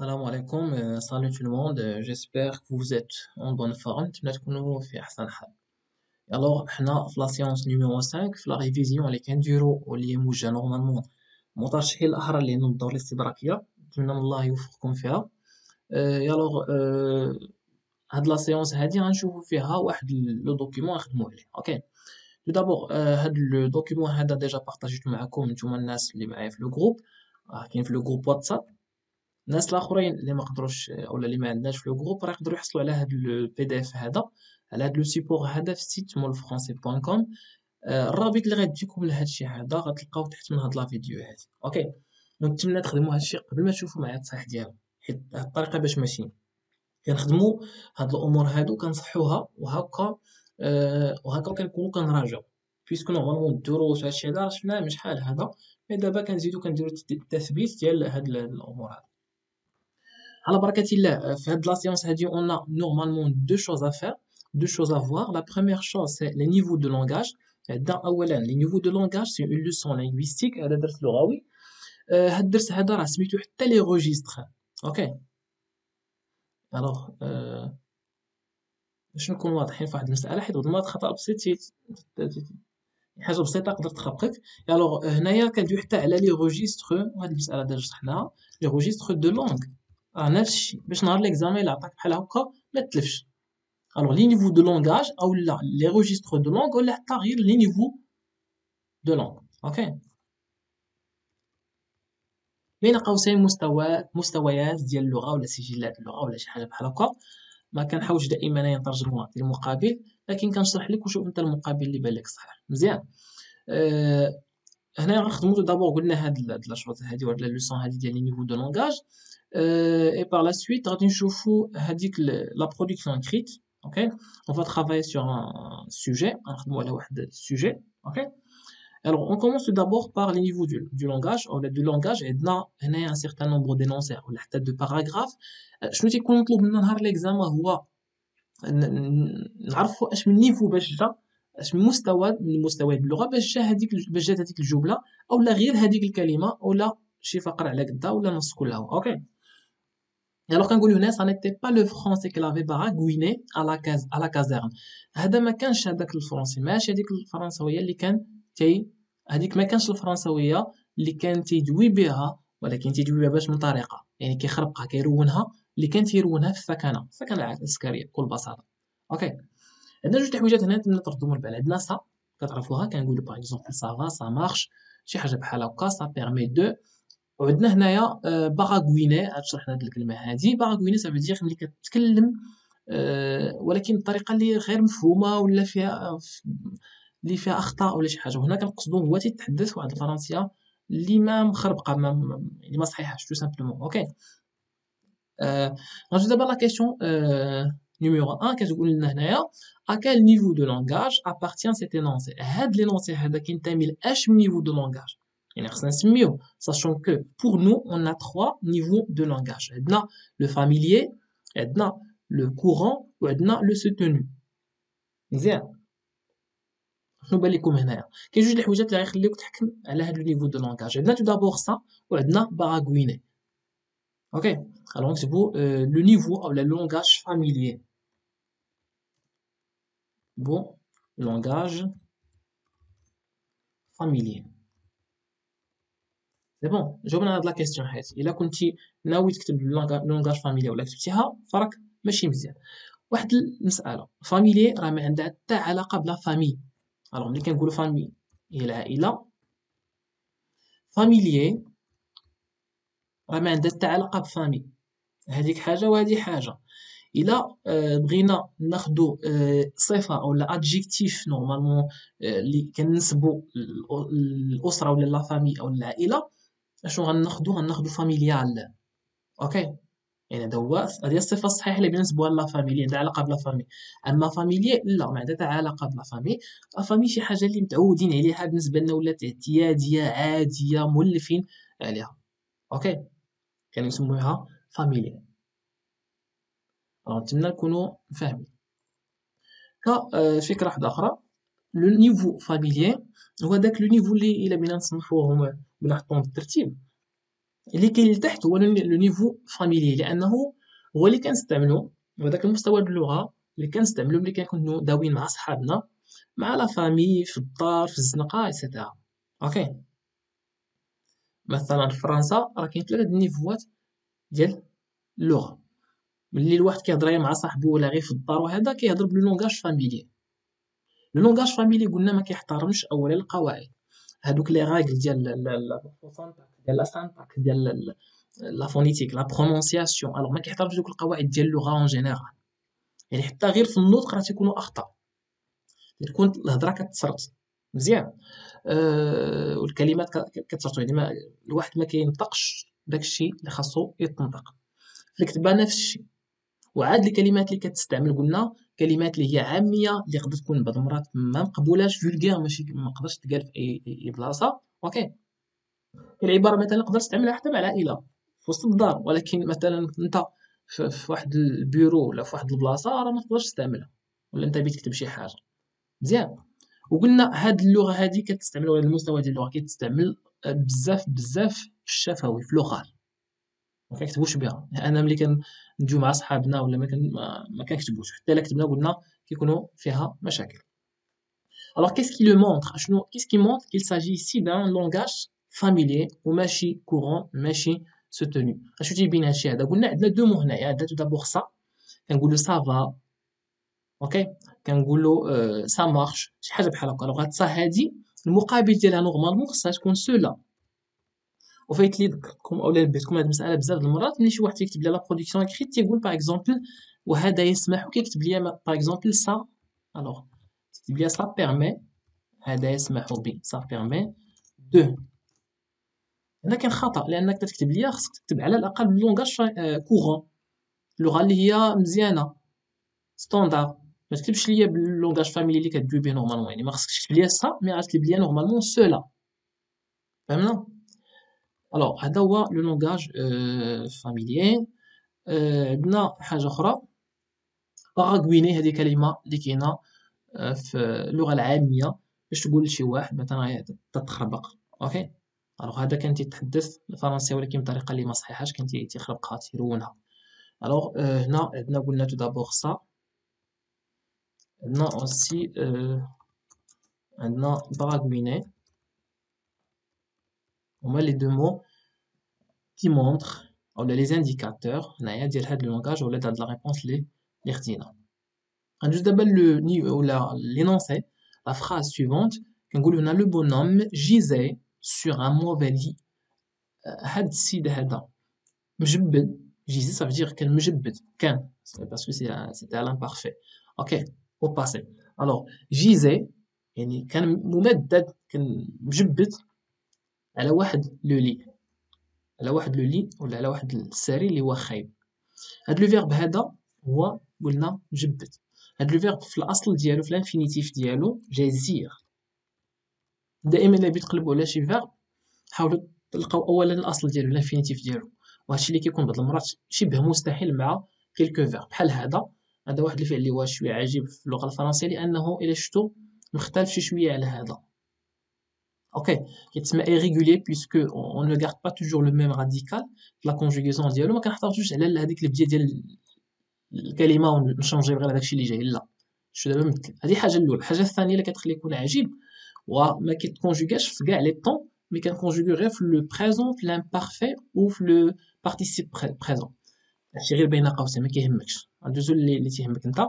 السلام عليكم salut tout le monde j'espère que vous êtes en bonne forme نتمنى تكونوا في احسن حال. alors حنا في لا سيونس نيميرو 5 في لا ريفيزيون اللي كنديرو واللي هي موجهه نورمالمون مرشحين الاحرى اللي ينوضوا الدور الاستدراكيه، نتمنى من الله يوفقكم فيها. الوغ هاد لا سيونس هادي غنشوفوا فيها واحد لو دوكيمون نخدموا عليه. اوكي تو دابور هاد لو دوكيمون هذا ديجا بارطاجيته معكم نتوما الناس اللي معايا في لو جروب، كاين في لو جروب واتساب. الناس الاخرين اللي ما قدروش اولا اللي ما عندناش في لو جروب راه يقدروا يحصلوا على هذا البي دي اف هذا، على هذا لو سيبور هذا في السيت مول فرونسي بوان كوم. الرابط اللي غتجيكم لهذا الشيء هذا غتلقاو تحت من هاد لا فيديو هذه. اوكي نتمنى تخدموا هذا الشيء قبل ما تشوفوا معايا التصحيح ديالو، حيت هاد الطريقه باش ماشيين كنخدموا هاد الامور هادو كنصحوها وهكا. وهكا كنكونوا كنراجعوا بيسكو نورمالمون الدروس هادشي هذا شفناه من شحال هذا، مي دابا كنزيدو كنديرو التثبيت ديال هاد الامور هادو على بركة الله. في هاد لا séance هادي on a normalement deux choses à faire, deux choses à voir. La première chose c'est les niveaux de langage. عندنا أولا les niveaux de langage c'est une leçon linguistique، هذا درس لغوي. هاد الدرس هذا راه سميتو حتى لي registres. اوكي الوغ باش نكونوا واضحين في واحد المسألة، حيت غض المرات خطأ بسيط حاجة بسيطة تقدر تخربقك. الوغ هنايا كندويو حتى على لي registres، وهاد المسألة ديجا شرحناها، لي registres de langue. نفس الشيء باش نهار ليكزامان اللي عطاك بحال هكا ما تلفش. الوغ لي نيفو دو لونغاج او لا لي روجيستر دو لونغ ولا حتى غير لي نيفو دو لونغ. اوكي بين قوسين مستويات ديال اللغه ولا سجلات اللغه ولا شي حاجه بحال هكا. ما كنحاولش دائما نترجمها للمقابل، لكن كنشرح لك وشوف انت المقابل اللي بان لك صحيح مزيان. هنا غنخدمو دابور قلنا هاد لا شوط هادي ولا لوسون هادي ديال لي نيفو دو لونغاج. Et par la suite غادي نشوفو هاديك la production écrite. Ok, on va travailler sur un sujet غنخدمو على واحد السوجي. Ok, alors on commence tout d'abord par les niveaux du langage ou du langage. عندنا هنايا un certain nombre d'énoncés ولا حتى de paragraphes. شنو تيكون مطلوب منا نهار ليكزامان هو نعرفوا اش من نيفو باش جا، اش من مستوى من مستويات اللغه باش جات هذيك الجمله اولا غير هذيك الكلمه اولا شي فقره على قدها ولا نص كلها. اوكي alors كنقولوا هنا ça n'était pas le français qu'il avait baragouiné à la caserne. هذا ما كانش هذاك الفرنسي، ماشي هذيك الفرنسويه اللي كان هذيك ما كانش الفرنسويه اللي كان تيدوي بها، ولكن تيدوي بها باش من طريقه يعني كيخربقها كيرونها، اللي كان تيرونها في السكنه العسكريه بكل بساطه. اوكي عندنا جوج الحويجات هنا نطردو من البال. عندنا سا كتعرفوها كنقولوا باغ اكزومبل سافا سا مارش شي حاجه بحال هكا، سا بيرمي دو. وعندنا هنايا باغاغويني، شرحنا هاد الكلمه هادي. باغاغويني سافو دير ملي كتكلم ولكن بطريقه اللي غير مفهومه ولا فيها اللي فيها اخطاء ولا شي حاجه. وهنا كنقصدو هو تيتحدث واحد الفرنسيه اللي ما مخربقه اللي ما صحيحاش تو سامبلومون. اوكي نجي دابا لا كيسيون numéro 1 كتقول لنا هنايا à quel niveau de langage appartient cet énoncé. هاد l'énoncé هذا كينتمي لاش من niveau de langage يعني خصنا نسميوه sachant que pour nous on a trois niveaux de langage. عندنا le familier، عندنا le courant وعندنا le soutenu. مزيان شنو بان لكم هنايا؟ كاين جوج الحويجات اللي غيخليوك تحكم على هاد النيفو دو لونغاج. عندنا تو دابور سا وعندنا باراغويني. اوكي alors نكتبوا le niveau او le langage familier. Bon langage familier. سي بون جاوبنا على هاد لا كيسيون، حيت الا كنتي ناوي تكتب لونغاج فاميليا ولا كتبتيها فراك ماشي مزيان. واحد المساله فاميلي راه ما عندها حتى علاقه بلا فامي. الوغ ملي كنقولوا فامي هي العائله، فاميليي راه ما عندها حتى علاقه بفامي. هذيك حاجه وهذه حاجه. الا بغينا ناخذوا صفه اولا ادجيكتيف نورمالمون اللي كنسبوا الاسره ولا لا فامي او العائله، اشنو غناخذوا فاميليال. اوكي يعني هذا هو هذه الصفه الصحيحه اللي بنسبوها لا فاميلي عندها علاقه بلا فامي. اما فاميلي لا ما عندها حتى علاقه بلا فامي. لا فامي شي حاجه اللي متعودين عليها بالنسبه لنا ولات اعتياديه عاديه مولفين عليها. اوكي كانوا يسموها فاميلي. نتمنى نكونوا فاهمين. فكرة واحدة أخرى، لو نيفو فاميليان هو داك لو نيفو اللي إلا بغينا نصنفوهم ولا نحطوهم بالترتيب، اللي كاين لتحت هو لو نيفو فاميلي، لأنه هو اللي كنستعملو، هو داك المستوى د اللغة اللي كنستعملو ملي كنكونو داويين مع صحابنا، مع لا فامي، في الدار، في الزنقة إيتسيتيرا. أوكي، مثلا في فرنسا راه كاين 3 د النيفوات ديال اللغة. ملي الواحد كيهضر غير مع صاحبو ولا غير في الدار وهذا كيهضر بلو لونغاج فاميليي. لو لونغاج فاميلي قلنا ما كيحترمش أولا القواعد، هادوك لي راغل ديال ديال لا سانتاكس ديال لا فونيتيك لا برونونسياسيون، الوغ ما كيحترمش دوك القواعد ديال اللغة اون جينيرال، يعني حتى غير في النطق راه تيكونوا أخطاء، تكون الهضرة كتسرط مزيان. والكلمات كتسرطو، يعني الواحد ما كينطقش داكشي اللي خاصو يتنطق. في الكتابة نفس الشيء. وعاد الكلمات اللي كتستعمل قلنا كلمات اللي هي عامية اللي تقدر تكون بعض المرات ما مقبولاش فولغير، ماشي ما تقدرش تقال في أي بلاصة. أوكي، العبارة مثلا نقدر تستعملها حتى مع العائلة في وسط الدار، ولكن مثلا انت في واحد البيرو ولا في واحد البلاصة راه ما تقدرش تستعملها، ولا انت بغيت تكتب شي حاجة مزيان. وقلنا هاد اللغة هادي كتستعمل، ولا المستوى ديال اللغة كيتستعمل بزاف بزاف في الشفوي في لوغال، ما كنكتبوش بها. انا ملي كندويو مع صحابنا ولا ما كنكتبوش، حتى الا كتبنا قلنا كيكونوا فيها مشاكل. Alors qu'est-ce qui le montre؟ qu'est-ce qui montre qu'il s'agit ici d'un langage familier وماشي courant ماشي soutenu؟ اش تيبين هادشي هذا؟ قلنا عندنا دو مو هنايا، عندنا تو دابور سا، كنقولوا سافا، اوكي، كنقولوا سا مارش، شي حاجه بحال هكا. الوغ هاد سا هادي المقابل ديالها نورمالمون خصها تكون سولا. وفايت لي ذكرتكم اولا نبهتكم هاد المساله بزاف د المرات، ملي شي واحد تيكتب لي لا برودكسيون اكريت تيقول باغ اكزومبل وهذا يسمح، وكيكتب لي باغ اكزومبل سا، الوغ تكتب لي سا بيرمي، هذا يسمح ب سا بيرمي دو. هنا كاين خطا، لانك تكتب لي خصك تكتب على الاقل باللونغاج كورون، اللغه اللي هي مزيانه ستوندار. ما تكتبش ليا باللونغاج فاميلي اللي كدوي به نورمالمون، يعني ما خصكش تكتب ليا سا، مي غتكتب ليا نورمالمون سولا. فهمنا؟ الوغ هذا هو لو لونغاج فاميليي. عندنا حاجه اخرى، باراغويني، هذه كلمه اللي كاينه في اللغه العاميه باش تقول لشي واحد مثلا تتخربق. اوكي، الوغ هذا كان تيتحدث الفرنسيه ولكن بطريقه اللي ما صحيحاش، كان تيخربقها تيرونها. الوغ هنا عندنا قلنا تو دابور سا، عندنا اوسي عندنا باراغويني، هما لي دو مو كي مونطخ اولا لي زانديكاتور هنايا ديال هاد لو لونغاج ولا ديال لا ريبونس اللي خدينا. غندوز دابا ولا لينونسي، لا phrase suivante. كنقولو هنا لو بونوم gisait sur un mauvais lit. هاد السيد هذا مجبد، gisait ça veut dire كان مجبد، كان باسكو c'était à l'imparfait. اوكي، au passé. alors gisait يعني كان ممدد، كان مجبد على واحد لو لي، على واحد لو لي ولا على واحد السرير اللي هو خايب. هاد لو فيرب هذا هو قلنا مجبد. هاد لو فيرب في الاصل ديالو في الانفينيتيف ديالو جزير. دائما الا بغيتو تقلبوا على شي فيرب حاولوا تلقاو اولا الاصل ديالو الانفينيتيف ديالو، وهادشي اللي كيكون بعض المرات شبه مستحيل مع كيلكو فيرب بحال هذا. هذا واحد الفعل اللي هو شويه عجيب في اللغه الفرنسيه، لانه الا شفتو مختلف شويه على هذا. اوكي، كيتسمى irrégulier puisque on ne garde pas toujours le même radical. la conjugaison ديالو ما كنحتاجوش على هذيك البدايه ديال الكلمه ونشونجي غير داكشي اللي جاي، لا شو دابا مثل. هذه حاجه الاولى. الحاجه الثانيه اللي كتخليه يكون عجيب وما كيتكونجوغاش في كاع لي طون، مي كنكونجوغي غير في لو بريزون، في لامبارفي وفي لو بارتيسيب بريزون. هادشي غير بين قوسين ما كيهمكش، ندوزو اللي تيهمك انت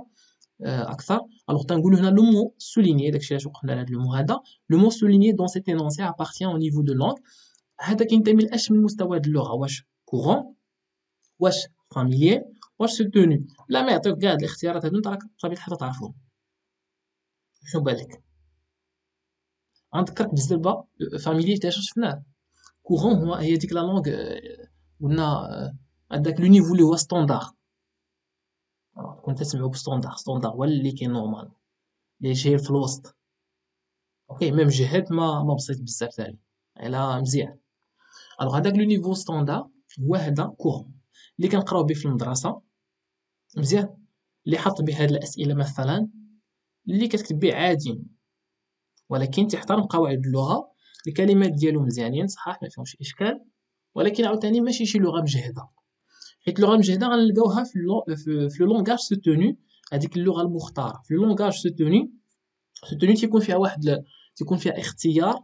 اكثر. الوغ تنقولو هنا لو مو سولينيي، داكشي علاش وقفنا على هذا لو مو هذا. لو مو سولينيي دون سيت انونسي appartient au niveau de langue. هذا كينتمي لاش من مستوى د اللغه، واش كورون، واش فاميليي، واش سوتوني. لا ما يعطيوك كاع الاختيارات هادو، انت راك بطبيعة الحال تعرفهم. شنو بالك؟ غنذكرك بالزربه فاميليي حتى شفناه. كورون هي ديك لا لونغ، قلنا هذاك لو نيفو اللي هو ستوندار، كنت تسمعو بستوندار. ستوندار هو اللي كاين نورمال، اللي جاي في الوسط. اوكي، ميم جهد ما بسيط بزاف ثاني، على مزيان. الوغ هذاك لو نيفو ستوندار هو هذا كورون اللي كنقراو به في المدرسه. مزيان. اللي حط بهاد الأسئلة مثلا اللي كتكتب به عادي، ولكن تيحترم قواعد اللغة، الكلمات ديالو مزيانين صحاح مفيهمش إشكال، ولكن عاوتاني ماشي شي لغة مجهدة، حيت اللغة المجهدة غنلقاوها في لو لونغاج سوتونو، هاديك اللغة المختارة في لو لونغاج سوتونو تيكون فيها اختيار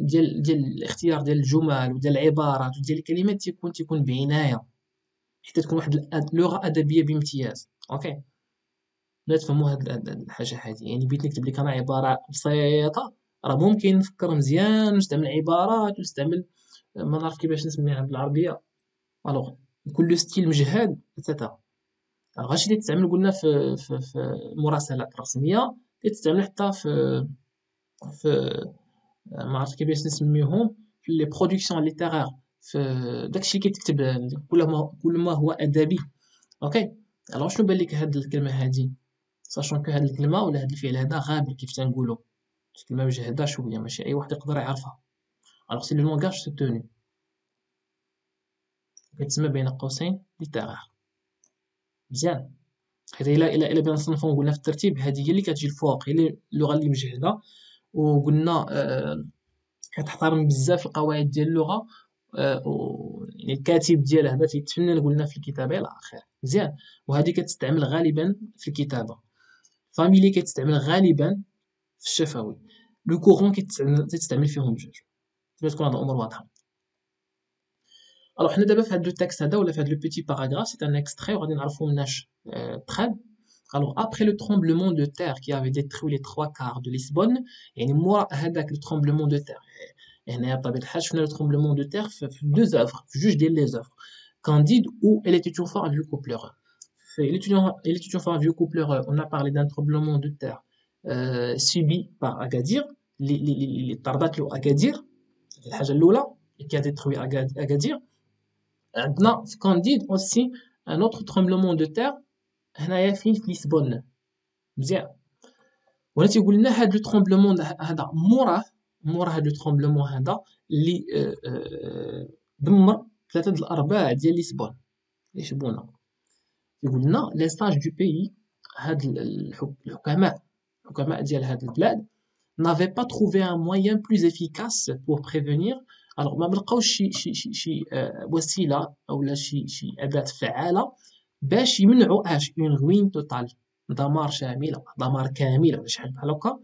ديال الاختيار ديال الجمل وديال العبارات وديال الكلمات تيكون بعناية حتى تكون واحد اللغة أدبية بامتياز. أوكي، لا تفهموا هاد الحاجة هادي، يعني بغيت نكتب لك أنا عبارة بسيطة، راه ممكن نفكر مزيان ونستعمل عبارات ونستعمل ما نعرف كيفاش نسميها بالعربية، ألوغ يكون لو ستيل مجهد اتسيتيرا. هادشي اللي تستعمل قلنا في المراسلات الرسمية، اللي تستعمل حتى في ما عرفت كيفاش نسميهم، في لي برودكسيون ليتيرير، في داكشي اللي كتكتب كل ما هو أدبي. أوكي، ألوغ شنو بان لك هاد الكلمة هادي؟ ساشون كو هاد الكلمة ولا هاد الفعل هذا غابر كيف تنقولو، كلمة مجهدة شوية ماشي أي واحد يقدر يعرفها، ألوغ سي لو لونغاج سوتونو، كتسمى بين قوسين ليتيرير. مزيان. حيت إلا بغينا نصنفو وقلنا في الترتيب، هادي هي اللي كتجي الفوق، هي اللغة اللي مجهدة، وقلنا كتحترم بزاف القواعد ديال اللغة، يعني الكاتب ديالها هذا تيتفنن قلنا في الكتابة إلى آخره. مزيان. وهذه كتستعمل غالبا في الكتابة، فاميلي كتستعمل غالبا في الشفوي، لو كورون كتستعمل فيهم بجوج، باش تكون هاد الأمور واضحة. الوغ حنا دابا في هاد لو تيكست هذا ولا في هاد لو بيتي باراغراف سي ان اكستري وغادي نعرفو مناش تخاد. Alors, après le tremblement de terre qui avait détruit les trois quarts de Lisbonne, يعني مورا هذاك le tremblement de terre، هنا بطبيعة الحال شفنا le tremblement de terre في deux œuvres، في جوج ديال لي œuvres، Candide ou Elle était une fois un vieux coup pleureux. Elle était une fois un vieux coup pleureux, on a parlé d'un tremblement de terre subi par Agadir، اللي طردت له أكادير، الحاجة الأولى qui a détruit Agadir. عندنا في كانديد aussi un autre tremblement de terre هنايا فين في لشبونة. مزيان. وهنا تيقول لنا هاد لو ترومبلومون هذا موراه هاد لو ترومبلومون هذا اللي دمر ثلاثة د الأرباع ديال لشبونة. يقول لنا لي ساج دو بيي، هاد الحكماء ديال هاد البلاد n'avaient pas trouvé un moyen plus efficace pour prévenir. alors ما بلقاوش شي وسيلة أولا شي أداة فعالة باش يمنعوا اون روين توتال، دمار شامل أو دمار كامل ولا شي حاجة بحال هكا،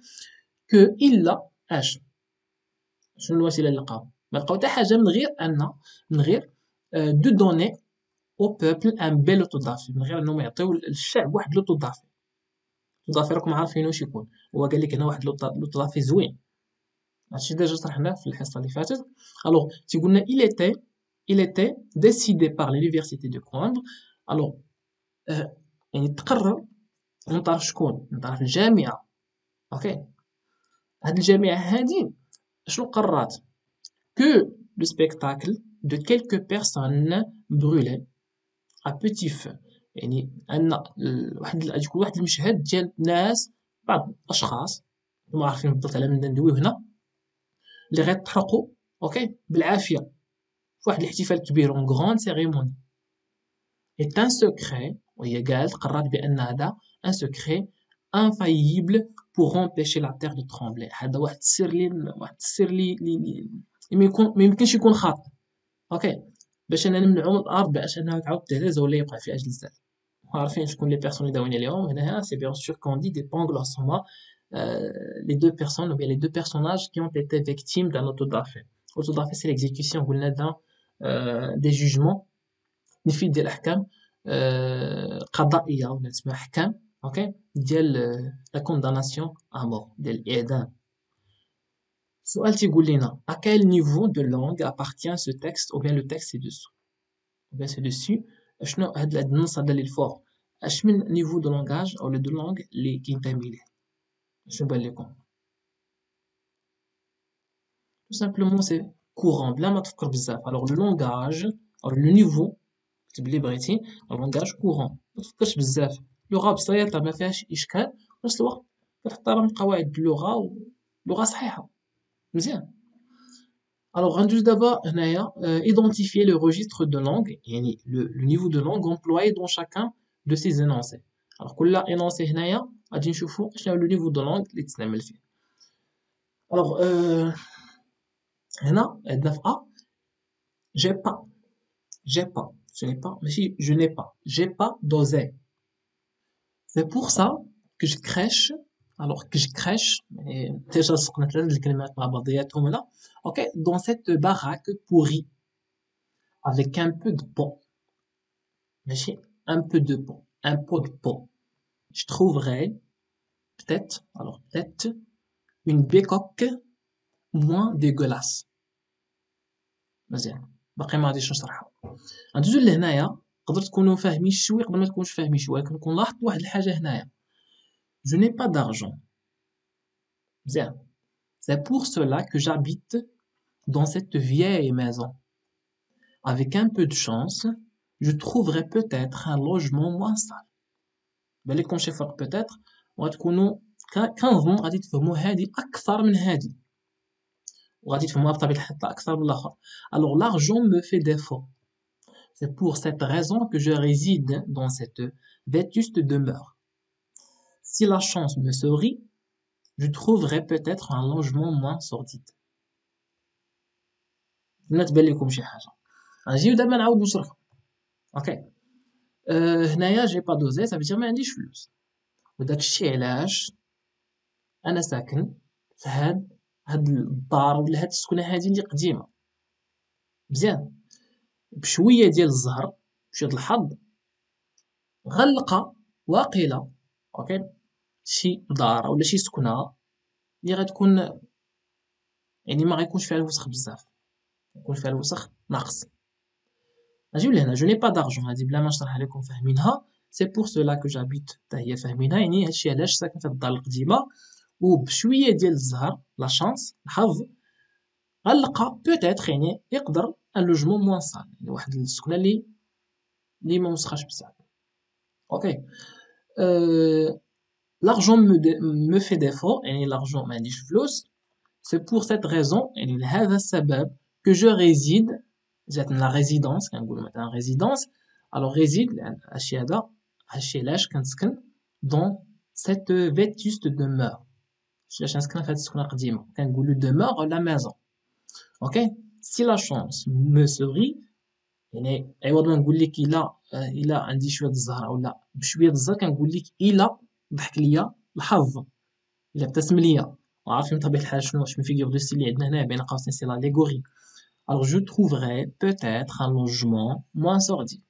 كو إلا شنو الوسيلة اللي لقاو؟ ما لقاو حتى حاجة من غير دو دوني او بوبل ان بيل اوتودافي، من غير انهم يعطيو للشعب واحد لوتودافي. لوتودافي راكم عارفين واش يكون، هو قال لك هنا واحد لوتودافي زوين، هادشي ديجا شرحناه في الحصة اللي فاتت. الوغ تيقولنا il était décidé par l'université de Coimbra. alors يعني تقرر من طرف شكون؟ من طرف الجامعة. اوكي، هاد الجامعة هادي شنو قررت؟ que le spectacle de quelques personnes brûlées à petit feu، يعني أن واحد المشهد ديال ناس، بعض الأشخاص ما عارفين بالضبط على من ندويو هنا، اللي غيتحرقوا اوكي بالعافية في واحد الاحتفال كبير، اون غراند سيريموني. est un secret، وهي قالت قررت بأن هذا un secret infaillible pour empêcher la terre de trembler. هذا واحد السر اللي ما يمكنش يكون خاطئ. اوكي، باش اننا نمنعوا من الارض باش انها تعاود تهتز ولا يوقع فيها زلزال. عارفين شكون لي بيرسون اللي داويين اليوم هنا؟ سي بيان سور Candide et Pangloss هما les deux personnes ou bien les deux personnages qui ont été victimes d'un autodafé. Autodafé c'est l'exécution قلنا d'un des jugements نفيذ ديال الاحكام قضائيه ولا تسمى احكام. اوكي، ديال لا كونداناسيون ا مور، ديال الاعدام. السؤال تيقول لنا à quel niveau de langue appartient ce texte ou bien le texte ci-dessous. ou bien c'est dessus شنو هاد النص هذا اللي الفوق، اش من نيفو دو لونغاج او دو لونغ اللي كينتمي ليه؟ شنو بان لكم؟ tout simplement c'est courant بلا ما تفكر بزاف. alors le langage او le niveau كتب اللي بغيتي، لونغاج كورون ما تفكرش بزاف، لغة بسيطة ما فيهاش إشكال، في نفس الوقت كتحترم قواعد اللغة ولغة صحيحة. مزيان. alors غندوز دابا هنايا identifier le registre de langue، يعني le niveau de langue employé dans chacun de ces énoncés. Alors كل énoncé هنايا غادي نشوفوا شنو هو لو نيفو دو لونغ اللي تستعمل فيه. alors هنا عندنا في A j'ai pas j'ai pas je n'ai pas ماشي je n'ai pas j'ai pas d'oseille. C'est pour ça que je crèche alors que je crèche déjà سقنا ثلاثة الكلمات مع بعضياتهم هنا ok dans cette baraque pourrie avec un peu de peau ماشي un peu de peau un pot de peau je trouverai peut-être alors peut-être une bécoque moins dégueulasse. مزيان باقي ما غاديش نشرحها. غندوزو لهنايا تقدر تكونوا فاهمين شويه قبل ما تكونوش فاهمين شويه ولكن نكون لاحظت واحد الحاجه هنايا je n'ai pas d'argent. مزيان c'est pour cela que j'habite dans cette vieille maison. Avec un peu de chance je trouverai peut-être un logement moins sale. بالكم شي فرق peut-être وغتكونوا كنظن غادي تفهموا هذه اكثر من هذه وغادي تفهموها بطبيعة الحال أكثر من الآخر. Alors l'argent me fait défaut. C'est pour cette raison que je réside dans cette vétuste demeure. Si la chance me sourit, je trouverai peut-être un logement moins sordide. ما تبان لكم شي حاجة. غنجيو دابا نعاود نشرحو. اوكي. هنايا جي با دوزي ça veut dire ما عنديش فلوس. وداك الشي علاش أنا ساكن في هاد الدار ولا هاد السكنة هادي اللي قديمة. مزيان. بشويه ديال الزهر بشويه الحظ غنلقى واقيلا اوكي شي دار ولا شي سكنه اللي غتكون يعني ما غيكونش فيها الوسخ بزاف يكون فيها الوسخ ناقص. نجيو لهنا جو ني با دارجون هادي بلا ما نشرح لكم فاهمينها سي بور سولا كو جابيت حتى هي فاهمينها يعني هادشي علاش ساكن في الدار القديمه وبشويه ديال الزهر لا شانس الحظ غنلقى بوتيتر يعني يقدر ان لوجمون موان سال يعني واحد السكنه اللي ما مسخاش بزاف. اوكي l'argent me fait défaut يعني l'argent ما عنديش فلوس c'est pour cette raison يعني لهذا السبب que je réside جاتنا la résidence كنقولوا مثلا résidence alors réside لأن هادشي هذا هادشي علاش كنسكن dans cette vétuste demeure علاش كنسكن في هاد السكنة القديمة كنقولوا demeure la maison. ok si la chance me sourit يعني عوض ما نقول لك الا عندي شويه الزهر ولا بشويه الزهر كنقول لك الا ضحك ليا الحظ الا ابتسم ليا وعارفين بطبيعه الحال شنو فيغور دو ستيل اللي عندنا هنا بين قوسين سي لاليغوري. alors je trouverai peut-être un logement moins sordide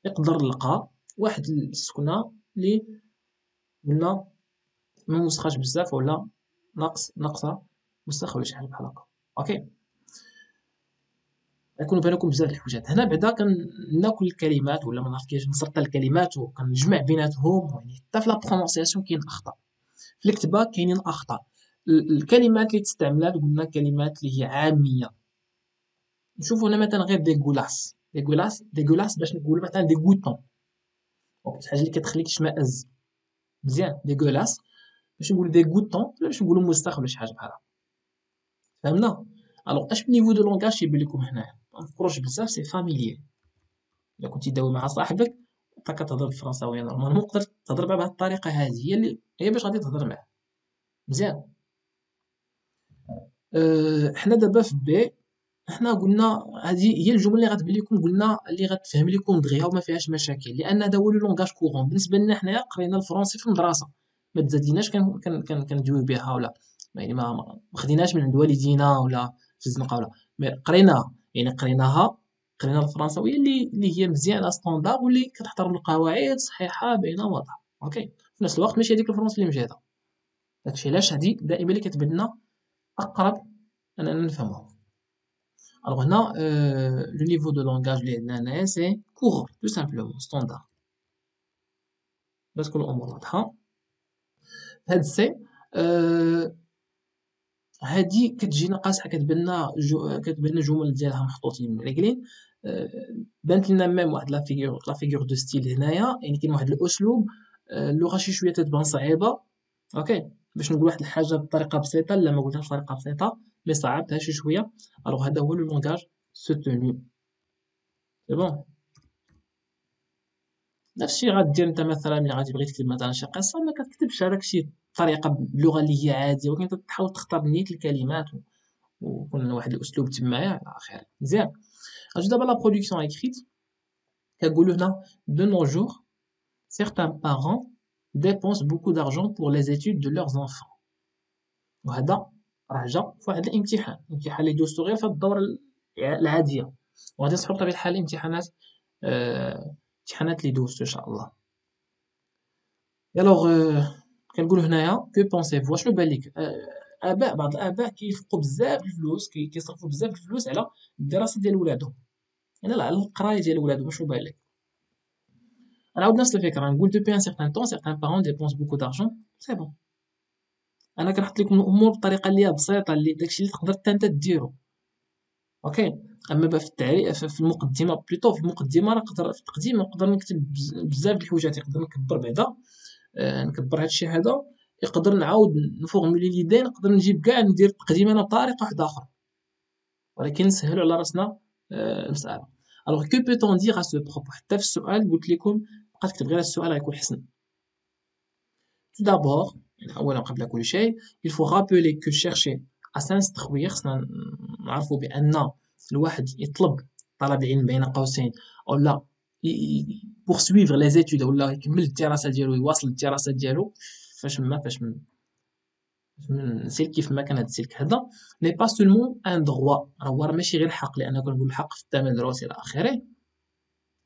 يقدر نلقى واحد السكنه اللي قلنا ما مسخاش بزاف ولا ناقصه وسخ ولا شي حاجه بحال هكا. اوكي يكونوا بينكم بزاف الحويجات هنا بعدا كناكل الكلمات ولا ما نعرف كيفاش نسرط الكلمات وكنجمع بيناتهم يعني حتى في لا برونونسياسيون كاين اخطاء في الكتابه كاينين اخطاء. الكلمات اللي تستعملات قلنا كلمات اللي هي عاميه نشوفوا هنا مثلا غير ديغولاس باش نقولوا مثلا ديغوتون شي حاجه اللي كتخليك تشمئز مزيان ديغولاس باش نقولوا ديغوتون ولا باش نقولوا مستخ ولا شي حاجه بحال هكا فهمنا. الوغ اش نيفو دو لونغاج يبان لكم هنايا مفروش بزاف سي فاميليي الا كنتي داوي مع صاحبك انت كتهضر بالفرنساويه نورمالمون تقدر تهضر بها بهاد الطريقه هذه هي باش غادي تهضر معاه مزيان. حنا دابا في بي حنا قلنا هذه هي الجمل اللي غتبان لكم قلنا اللي غتفهم لكم دغيا وما فيهاش مشاكل لان هذا هو لو لونغاج كورون بالنسبه لنا حنايا قرينا الفرنسي في المدرسه ما تزاديناش كندويو بها ولا يعني ما خديناش من عند والدينا ولا في الزنقه ولا قريناها يعني قرينا الفرنساويه اللي هي مزيانه ستوندار واللي كتحترم القواعد صحيحه باينه واضحه. اوكي في نفس الوقت ماشي هذيك الفرنسي اللي مجهده داكشي علاش هذه دائما اللي كتبان لنا اقرب اننا نفهمها. Alors هنا le niveau de langage اللي عندنا هنايا سي courant tout simplement standard باش تكون الامور واضحه. هاد سي هادي كتجينا قاصحه كتبان لنا جمل ديالها محطوطين معقلين بانت لنا ميم واحد لا فيغور دو ستيل هنايا يعني كاين واحد الاسلوب اللغه شي شويه تتبان صعيبه اوكي باش نقول واحد الحاجه بطريقه بسيطه لا ما قلتهاش بطريقه بسيطه مي صعبتها شي شويه. الوغ هذا هو لو لونغاج soutenu. C'est bon. نفس الشيء غدير انت مثلا ملي غادي تبغي تكتب مثلا شي قصه ما كتكتبش هذاك الشيء بطريقه باللغه اللي هي عاديه، ولكن تحاول تختار نيت الكلمات ويكون واحد الاسلوب تمايا الى اخره. مزيان. اجي دابا لا برودكسيون اكريت كنقولوا هنا de nos jours certains parents dépensent beaucoup d'argent pour les études de leurs enfants. وهذا راه جا في واحد الامتحان اللي دوزتو غير في هاد الدوره العاديه، وغادي نصحوا بطبيعه الحال الامتحانات امتحانات اللي دوزتو ان شاء الله. الوغ كنقولوا هنايا كو بونسيفو، شنو بان لك؟ بعض الاباء كينفقوا بزاف الفلوس، كيصرفوا بزاف الفلوس على الدراسه ديال ولادهم، يعني على القرايه ديال ولادهم. شنو بان لك؟ نعاود نفس الفكره، نقول دوبي ان سيغتان طون سيغتان بارون ديبونس بوكو دارجون، سي بون. انا كنحط لكم الامور بطريقه اللي هي بسيطه، اللي داكشي اللي تقدر حتى انت ديرو. اوكي. اما بقى في التعريف في المقدمه بلوتو، في المقدمه راه نقدر في التقديم نقدر نكتب بزاف د الحويجات، نقدر نكبر بعدا نكبر هادشي هذا، يقدر نعاود نفورمولي ليدي، نقدر نجيب كاع ندير التقديم انا بطريقه واحده اخرى، ولكن نسهلوا على راسنا المساله. الوغ كو بوتون دير ا سو بروبو، حتى في السؤال قلت لكم بقى تكتب غير السؤال غيكون حسن. Tout d'abord, أولا قبل كل شيء il faut rappeler que chercher à s'instruire، خصنا نعرفوا بأن الواحد يطلب طلب العلم بين قوسين، ولا poursuivre les études، ولا يكمل الدراسة ديالو، يواصل الدراسة ديالو فاش من سلك كيف ما كان هاد السلك هذا n'est pas seulement un droit، هو راه ماشي غير حق، لأن كنقول الحق في الثمن دروس إلى آخره،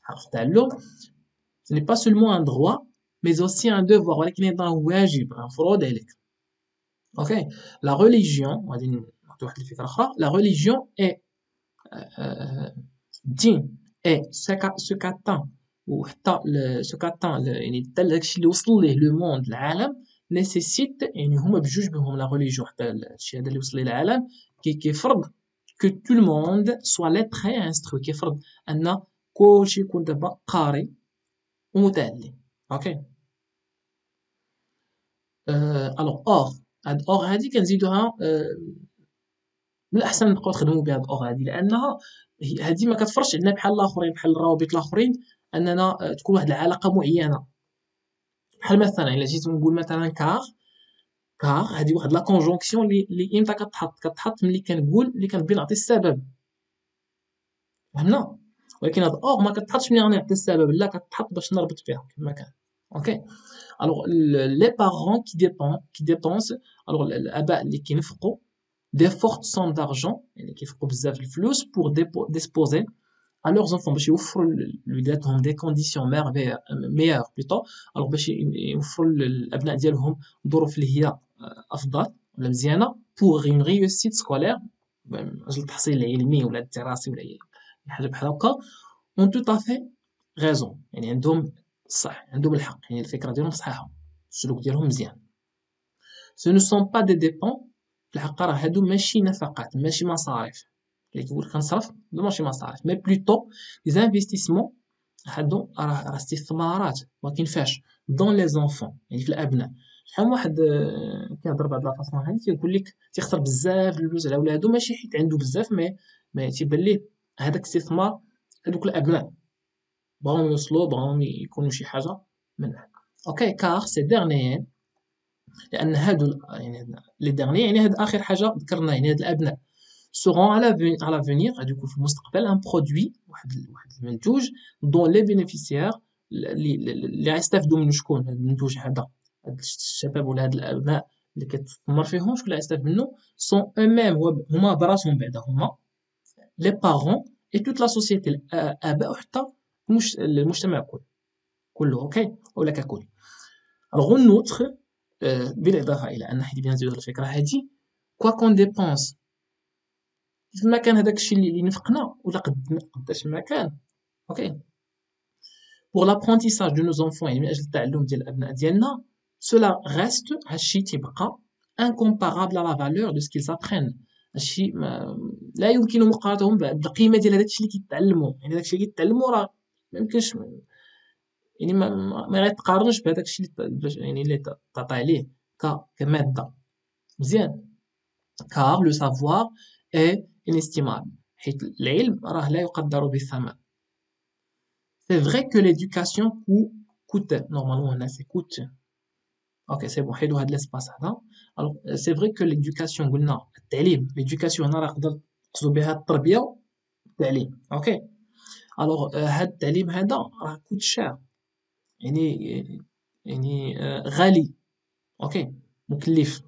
حق في التعلم. ce n'est pas seulement un droit mais aussi un devoir، ولكن أيضا واجب مفروض عليك. Ok, la religion, la religion est din est ce qu'attend ou ce qu'attend يعني داكشي اللي وصل ليه لو موند العالم nécessite، يعني هما بجوج بهم لا religion حتى الشيء هذا اللي وصل ليه العالم كيفرض que tout le monde soit lettré et instruit، كيفرض أن كلشي يكون دابا قاري ومتعلم. اوكي. الوغ هاد اور هادي كنزيدوها من الاحسن نبقاو نخدموا بهاد اور هادي، لانها هادي ما كتفرش عندنا بحال الاخرين، بحال الروابط الاخرين اننا تكون واحد العلاقه معينه. بحال مثلا الا جيت نقول مثلا كار هادي واحد لا كونجونكسيون اللي امتى كتحط ملي كنقول اللي كنبغي نعطي السبب، فهمنا؟ ولكن هاد اور ما كتحطش ملي غنعطي السبب، لا كتحط باش نربط فيها كما كان. اوكي. الوغ لي بارون كي ديبونس، الوغ الاباء اللي كينفقوا des fortes sommes d'argent، يعني كيفقوا بزاف الفلوس pour disposer à leurs enfants باش يوفروا لولادهم des conditions meilleures plutôt، alors باش يوفروا للابناء ديالهم ظروف اللي هي افضل ولا مزيانه pour une réussite scolaire، من اجل التحصيل العلمي ولا الدراسي ولا حاجه بحال هكا. ont tout à fait raison، يعني عندهم الصح، عندهم الحق، يعني الفكره ديالهم صحيحه، السلوك ديالهم مزيان. ce ne sont pas des dépenses، في الحق راه هادو ماشي نفقات، ماشي مصاريف اللي كيقول كنصرف، هادو ماشي مصاريف مي بلوتو لي انفستيسمون، هادو راه استثمارات، ولكن فاش دون لي زونفون، يعني في الابناء. شحال من واحد كيهضر بهاد لا فاصون هادي تيقول لك تيخسر بزاف الفلوس على ولادو، ماشي حيت عنده بزاف، مي تيبان ليه هذاك استثمار، هادوك الابناء بغاهم يوصلوا، بغاهم يكونوا شي حاجه من بعد. اوكي. كار سي ديرنيين، لان هادو يعني لي ديرني، يعني هاد اخر حاجه ذكرنا، يعني هاد الابناء seront à l'avenir، غادي يكون في المستقبل ان برودوي، واحد المنتوج دون لي بينيفيسيير اللي غيستافدوا منه. شكون هاد المنتوج هذا؟ هاد الشباب ولا هاد الابناء اللي كتستثمر فيهم، شكون اللي غيستافد منه؟ سون او ميم، هما براسهم بعدا، هما لي بارون اي توت لا سوسيتي، الاباء وحتى المجتمع كله. اوكي، ولا ككل. الوغ نوتخ بالاضافه الى ان حيت بيان زيد الفكره هذه كوا كون ديبونس كيف ما كان هذاك الشيء اللي نفقنا ولا قداش ما كان. اوكي. pour l'apprentissage de nos enfants، يعني من اجل التعلم ديال الابناء ديالنا، cela reste، هادشي تيبقى incomparable à la valeur de ce qu'ils apprennent، هادشي لا يمكن مقارنتهم بالقيمه ديال هذاك الشيء اللي كيتعلموا، يعني هذاك الشيء اللي كيتعلموا راه ما يمكنش، يعني ما غيتقارنش بهذاك الشيء يعني اللي تعطي عليه كماده. مزيان. car le savoir est inestimable، حيت العلم راه لا يقدر بثمن. c'est vrai que l'éducation coûte normalement هنا c'est coûte. OK c'est bon حيدوا هاد l'espace هذا. Alors c'est vrai que l'éducation قلنا التعليم l'éducation هنا راه نقدر نقصدوا بها التربية والتعليم. OK alors هاد التعليم هذا راه coûte cher يعني غالي. OK مكلف.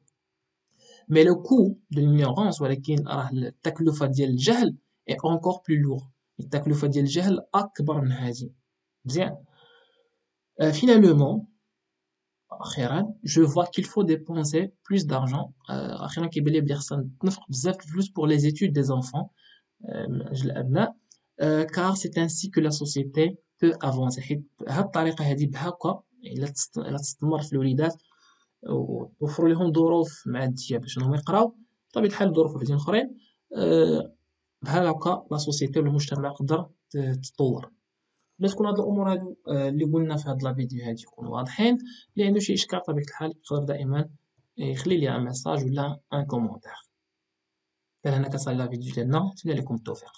Mais le coût de l'ignorance ولكن راه التكلفة ديال الجهل est encore plus lourd. التكلفة ديال الجهل أكبر من هذه. مزيان. Finalement أخيرا je vois qu'il faut dépenser plus d'argent. أخيرا كيبان لي بلي خصنا نتنفق بزاف الفلوس pour les études des enfants من أجل الأبناء car c'est ainsi que la société peut avancer. حيت بهاد الطريقة هذه بهاكا إلا تستمر في الوليدات ووفروا لهم ظروف معدية باش انهم يقراو بطبيعة الحال ظروف وحدين اخرين بحال هكا لا سوسيتي ولا المجتمع يقدر تطور. باش تكون هاد الامور هادو اللي قلنا في هاد لا فيديو هادي يكونوا واضحين. اللي عنده شي اشكال بطبيعة الحال يقدر دائما يخلي لي ان ميساج ولا ان كومونتير. حتى هنا كنصلي لا فيديو ديالنا، نتمنى لكم التوفيق.